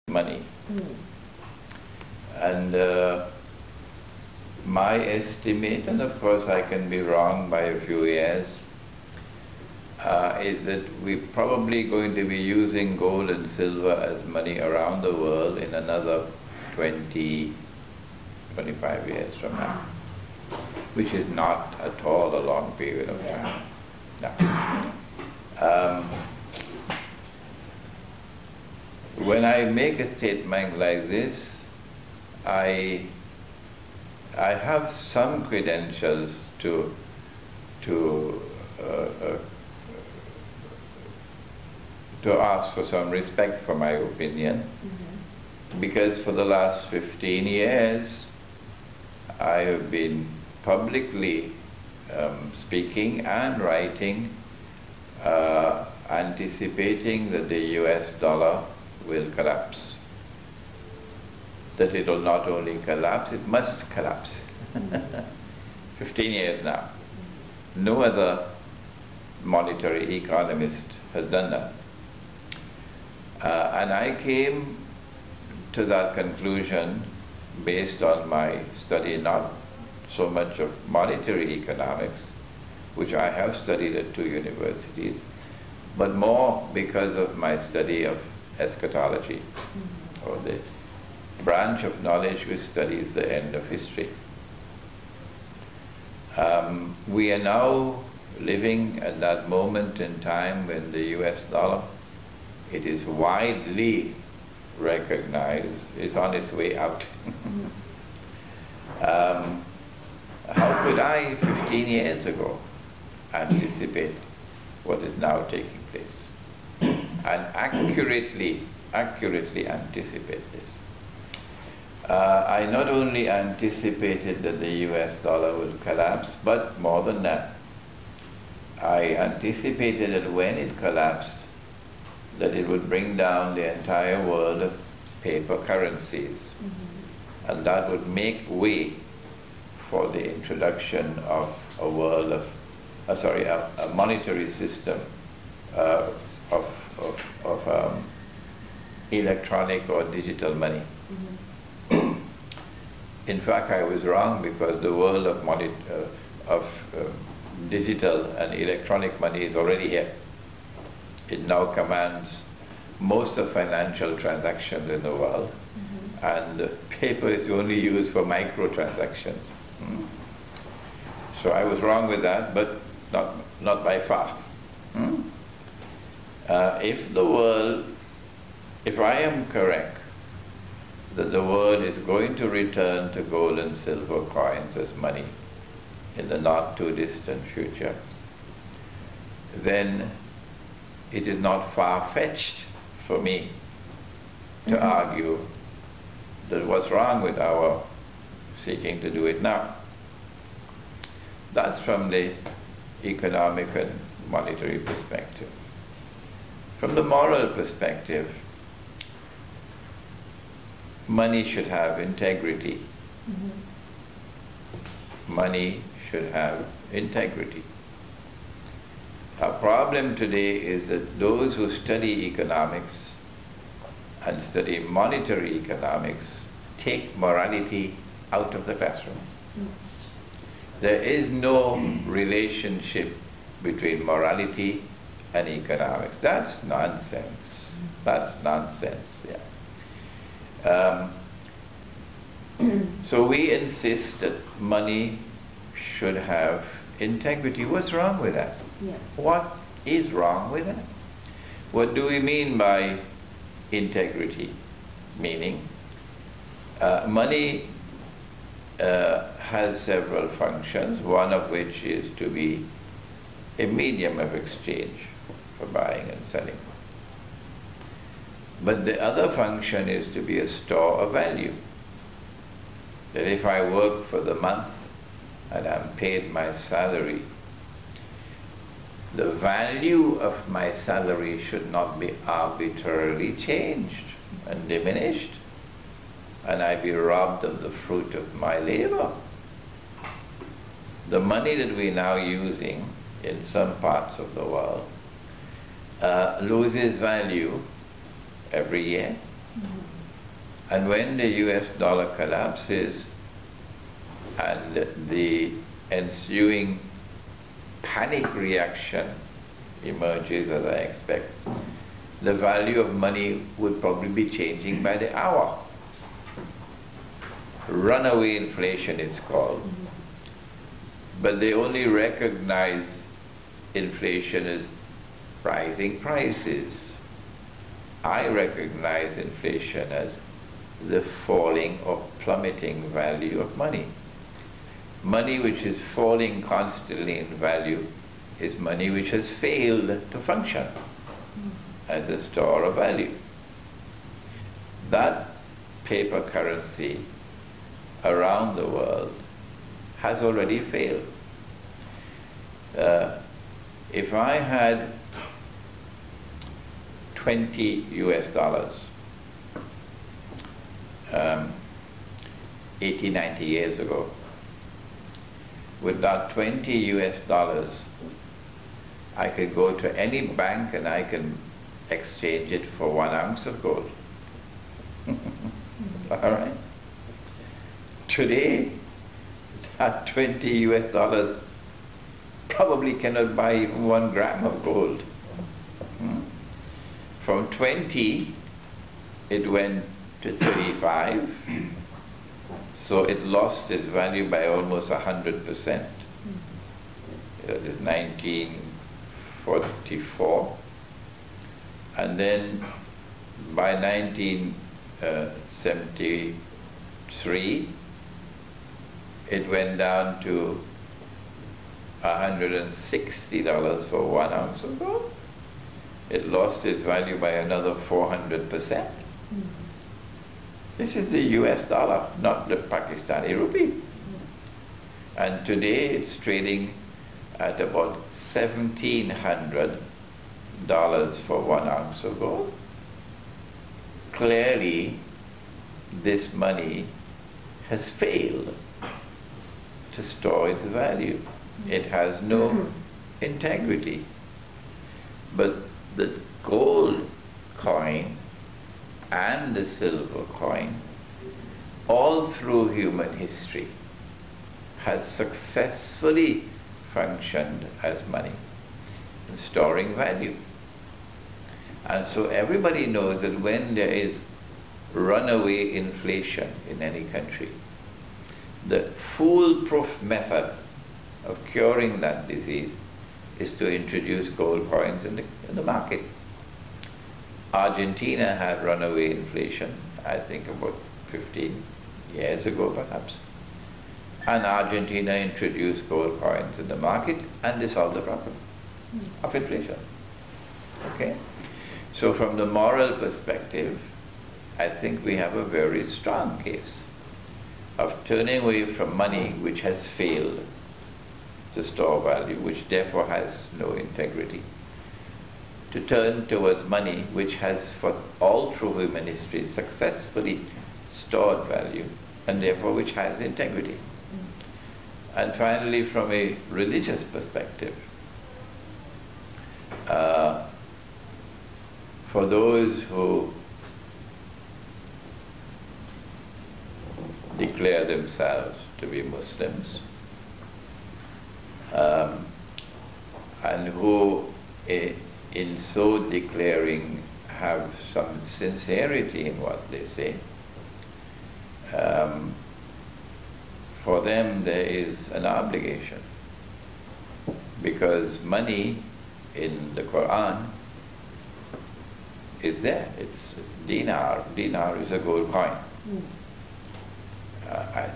money. And my estimate, and of course I can be wrong by a few years, is that we're probably going to be using gold and silver as money around the world in another 20, 25 years from now, which is not at all a long period of time. No. When I make a statement like this, I have some credentials to ask for some respect for my opinion, because for the last 15 years I have been publicly speaking and writing, anticipating that the US dollar will collapse. That it will not only collapse, it must collapse. 15 years now. No other monetary economist has done that. And I came to that conclusion based on my study, not so much of monetary economics, which I have studied at 2 universities, but more because of my study of eschatology, or the branch of knowledge which studies the end of history. We are now living at that moment in time when the US dollar, it is widely recognized, is on its way out. How could I, 15 years ago, anticipate what is now taking place and accurately anticipate this? I not only anticipated that the US dollar will collapse, but more than that, I anticipated that when it collapsed, that it would bring down the entire world of paper currencies, and that would make way for the introduction of a world of, a monetary system of electronic or digital money. In fact, I was wrong, because the world of digital and electronic money is already here. It now commands most of financial transactions in the world, and paper is only used for microtransactions. So I was wrong with that, but not by far. If I am correct that the world is going to return to gold and silver coins as money in the not too distant future, then it is not far-fetched for me to argue that what's wrong with our seeking to do it now. That's from the economic and monetary perspective. From the moral perspective, money should have integrity. Money should have integrity. Our problem today is that those who study economics and study monetary economics take morality out of the classroom. There is no relationship between morality and economics. That's nonsense. That's nonsense, yeah. So we insist that money should have integrity. What's wrong with that? Yeah. What is wrong with that? What do we mean by integrity? Meaning, money has several functions, one of which is to be a medium of exchange for buying and selling. But the other function is to be a store of value. That if I work for the month and I'm paid my salary, the value of my salary should not be arbitrarily changed and diminished, and I be robbed of the fruit of my labor. The money that we're now using in some parts of the world loses value every year. And when the US dollar collapses and the ensuing panic reaction emerges, as I expect, the value of money would probably be changing by the hour. Runaway inflation it's called. But they only recognize inflation as rising prices. I recognize inflation as the falling or plummeting value of money. Money which is falling constantly in value is money which has failed to function as a store of value. That paper currency around the world has already failed. If I had 20 US dollars 80, 90 years ago, with that 20 US dollars, I could go to any bank and I can exchange it for 1 ounce of gold. All right? Today, that 20 US dollars probably cannot buy even 1 gram of gold. From 20, it went to 35. So it lost its value by almost 100%. It is 1944. And then by 1973, it went down to $160 for 1 ounce of gold. It lost its value by another 400%. This is the US dollar, not the Pakistani rupee. And today it's trading at about $1,700 for 1 ounce of gold. Clearly, this money has failed to store its value. It has no integrity. But the gold coin and the silver coin, all through human history, has successfully functioned as money, storing value. And so everybody knows that when there is runaway inflation in any country, the foolproof method of curing that disease is to introduce gold coins in the market. Argentina had runaway inflation, I think about 15 years ago perhaps. And Argentina introduced gold coins in the market and they solved the problem of inflation. Okay? So from the moral perspective, I think we have a very strong case of turning away from money which has failed to store value, which therefore has no integrity, to turn towards money which has, for all through human history, successfully stored value, and therefore which has integrity. And finally, from a religious perspective, for those who declare themselves to be Muslims, and who in so declaring have some sincerity in what they say, for them there is an obligation, because money in the Quran is there. It's dinar. Dinar is a gold coin. I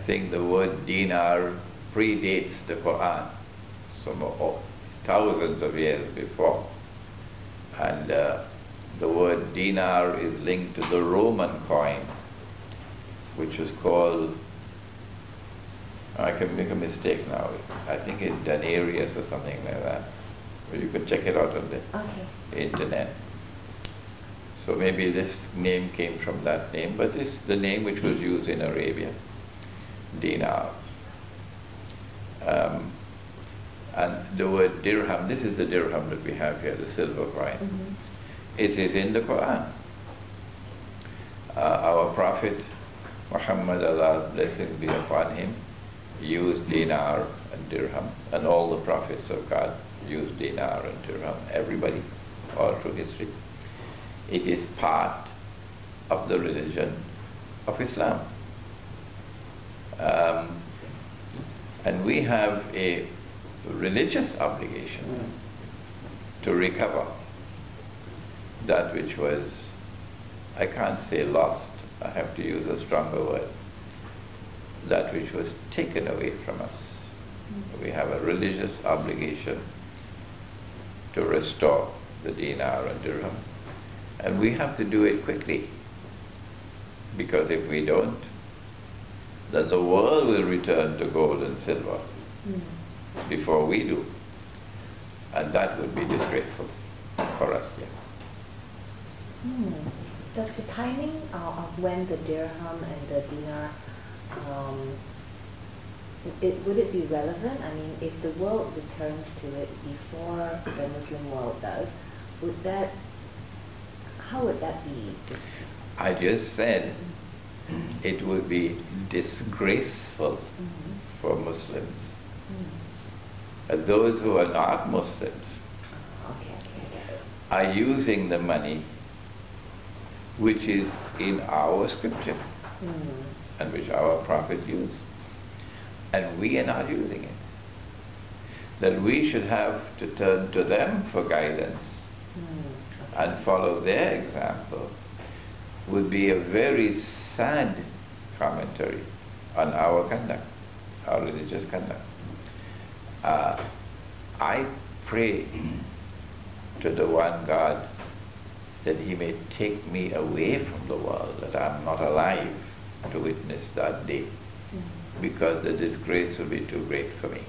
think the word dinar predates the Quran, some thousands of years before. And the word dinar is linked to the Roman coin, which was called, I can make a mistake now, I think it's denarius or something like that. But you can check it out on the internet. So maybe this name came from that name, but it's the name which was used in Arabia, dinar. And the word dirham, this is the dirham that we have here, the silver coin. It is in the Quran. Prophet Muhammad, Allah's blessing be upon him, used dinar and dirham, and all the prophets of God used dinar and dirham, everybody, all through history. It is part of the religion of Islam. And we have a religious obligation to recover that which was, I can't say lost, I have to use a stronger word, that which was taken away from us. We have a religious obligation to restore the dinar and dirham, and we have to do it quickly, because if we don't, then the world will return to gold and silver before we do, and that would be disgraceful for us. Does the timing of when the dirham and the dinar, would it be relevant? I mean, if the world returns to it before the Muslim world does, how would that be? I just said it would be disgraceful for Muslims. And those who are not Muslims are using the money which is in our scripture and which our Prophet used. And we are not using it. That we should have to turn to them for guidance and follow their example would be a very sad commentary on our conduct, our religious conduct. I pray to the one God that He may take me away from the world, that I'm not alive to witness that day, because the disgrace will be too great for me.